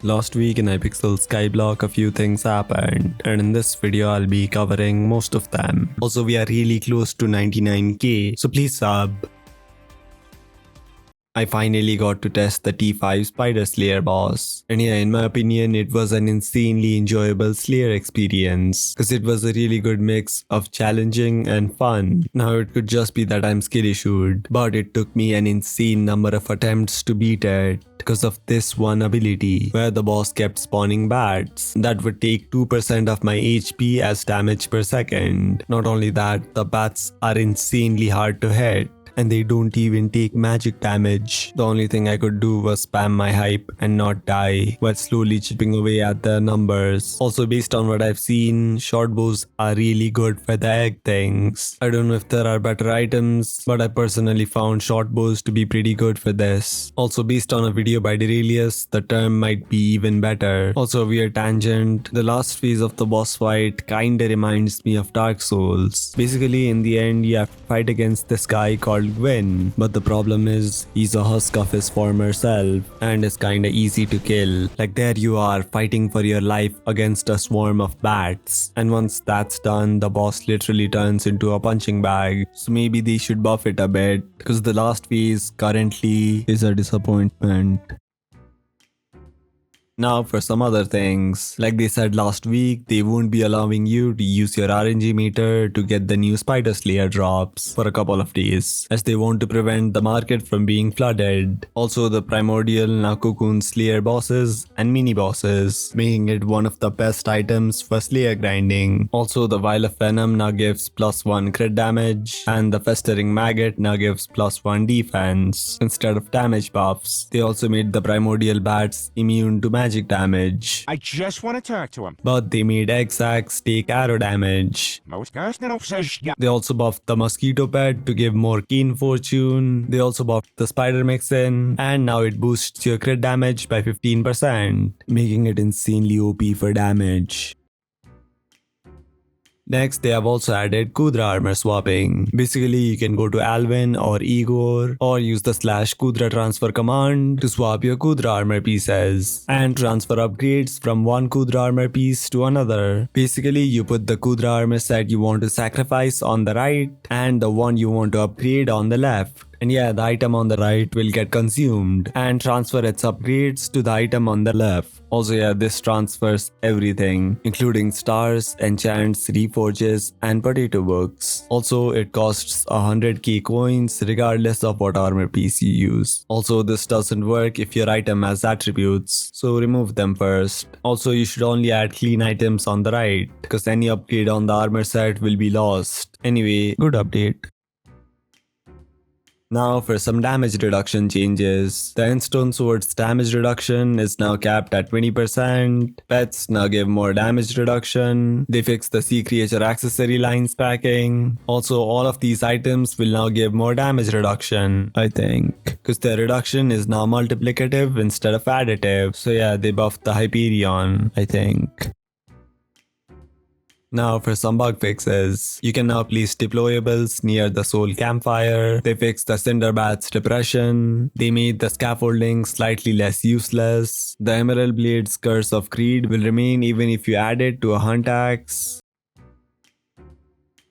Last week in Hypixel Skyblock a few things happened, and in this video I'll be covering most of them. Also, we are really close to 99k, so please sub. I finally got to test the T5 Spider Slayer boss, and yeah, in my opinion it was an insanely enjoyable Slayer experience, cause it was a really good mix of challenging and fun. Now it could just be that I'm skill issued, but it took me an insane number of attempts to beat it because of this one ability where the boss kept spawning bats that would take 2% of my HP as damage per second. Not only that, the bats are insanely hard to hit, and they don't even take magic damage. The only thing I could do was spam my hype and not die while slowly chipping away at their numbers. Also, based on what I've seen, short bows are really good for the egg things. I don't know if there are better items, but I personally found short bows to be pretty good for this. Also, based on a video by Derailious, the term might be even better. Also, a weird tangent, the last phase of the boss fight kinda reminds me of Dark Souls. Basically, in the end, you have to fight against this guy called Win, but the problem is he's a husk of his former self and is kinda easy to kill. Like, there you are fighting for your life against a swarm of bats, and once that's done, the boss literally turns into a punching bag. So maybe they should buff it a bit, because the last phase currently is a disappointment. Now for some other things. Like they said last week, they won't be allowing you to use your RNG meter to get the new Spider Slayer drops for a couple of days, as they want to prevent the market from being flooded. Also, the Primordial now cocoon Slayer bosses and mini bosses, making it one of the best items for Slayer grinding. Also, the Vial of Venom now gives +1 crit damage, and the Festering Maggot now gives +1 defense instead of damage buffs. They also made the Primordial bats immune to magic damage. I just want to talk to him. But they made egg sacs take arrow damage. Most guys don't say yeah. They also buffed the mosquito pet to give more keen fortune. They also buffed the spider mixin, and now it boosts your crit damage by 15%, making it insanely OP for damage. Next, they have also added Kuudra armor swapping. Basically, you can go to Alvin or Igor or use the /Kuudra transfer command to swap your Kuudra armor pieces and transfer upgrades from one Kuudra armor piece to another. Basically, you put the Kuudra armor set you want to sacrifice on the right and the one you want to upgrade on the left. And yeah, the item on the right will get consumed and transfer its upgrades to the item on the left. Also, yeah, this transfers everything, including stars, enchants, reforges, and potato books. Also, it costs 100k coins regardless of what armor piece you use. Also, this doesn't work if your item has attributes, so remove them first. Also, you should only add clean items on the right, because any upgrade on the armor set will be lost. Anyway, good update. Now for some damage reduction changes. The Endstone Sword's damage reduction is now capped at 20%. Pets now give more damage reduction. They fixed the Sea Creature accessory lines packing. Also, all of these items will now give more damage reduction, I think, because their reduction is now multiplicative instead of additive. So yeah, they buffed the Hyperion, I think. Now for some bug fixes. You can now place deployables near the soul campfire. They fixed the Cinderbat's depression. They made the scaffolding slightly less useless. The Emerald Blade's Curse of Greed will remain even if you add it to a hunt axe.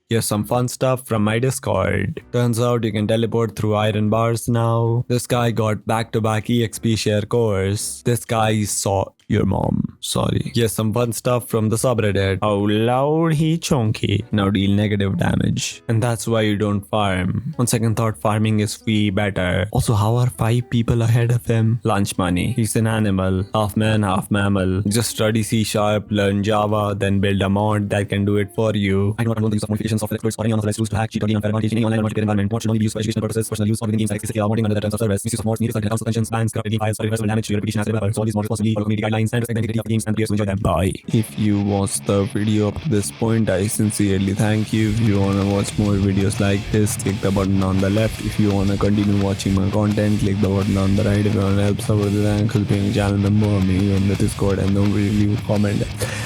Here's some fun stuff from my Discord. Turns out you can teleport through iron bars now. This guy got back-to-back EXP share cores. This guy saw your mom. Sorry. Here's some fun stuff from the subreddit. Oh lord, he chunky. Now deal negative damage. And that's why you don't farm. On second thought, farming is way better. Also, how are 5 people ahead of him? Lunch money. He's an animal. Half man, half mammal. Just study C#, learn Java, then build a mod that can do it for you. I do not want the use of modifications, software exploits, or any unauthorized rules to hack, cheat, or gain unfair advantage in any online or multiplayer environment. Mod should only be used for educational purposes. Personal use of within games like XSK, modding under the terms of service. Misuse of mods, needed council suspensions, bans, corrupted game files, or irreversible damage to your reputation as a developer. So all these mods responsibly follow community guidelines and respect the integrity of the games and players who enjoy them. Bye. If you watched the video up to this point, I sincerely thank you. If you wanna watch more videos like this, click the button on the left. If you wanna continue watching my content, click the button on the right. If you wanna help support the channel, being a channel member, me on the Discord, and don't really leave a comment.